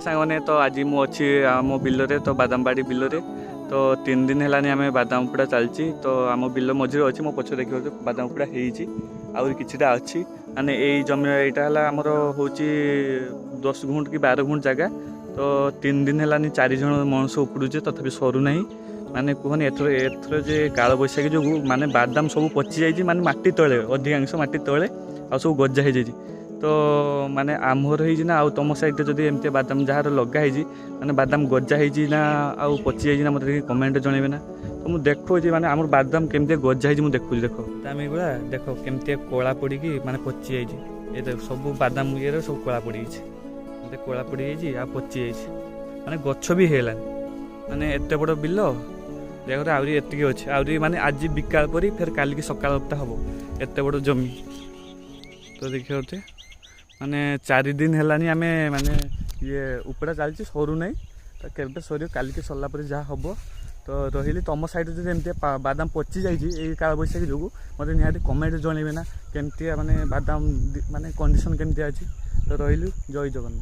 सांगने तो आज मु अच्छी आम बिलरे तो बादामबाड़ी बिलरे तो 3 दिन है आम बादाम उपुड़ा चलती तो आम बिल मझे अच्छी मो पक्ष देखिए बादाम उपुड़ा होगी किटा अच्छी माने यही जमी यहाँ आमर हूँ 10 गुंठ कि 12 गुंठ जगह तो 3 दिन है 4 जन मनुष्य उपुड़े तथापि सरुना माने कहनी एथर जे काल बैशाखी जो माने बादाम सब पचि जाइए माने माटी तले अधिकांश माटी तले आ सब गजा हो जाइए तो माने आमर होना आउ तुम साइड जब एमती बादाम जार लगाई माने बादाम गजा होना आउ पचि जाइए ना मतलब कमेंट जनइबे ना तो मुझे देखो माने आम बादाम केमती गजा हो देखो देखो दाम गुड़ा देख केमती कला पड़ी माने पचि जाइए ये सब बादाम ये सब कला पड़ी कला पड़ी आ पचि जाइए माने गछ भी है माने एत बड़ बिल देख आहरी एतिक अच्छे आहरी माने आज बिकाल परी फिर काल की सकाल हप्ता हम एत बड़ जमी तो देखिए माने 4 दिन है आम माने ये उपड़ा चलती सरू ना तो केवे सर काल की सरला जहाँ हम तो रही तुम सैड जो एमती बादाम पचि जाइए काल बैशाखी जो मतलब निहाती कमेंट जनइबे ना केमती माने बादाम माने कंडीशन केमती अच्छी तो रही जय जगन्नाथ।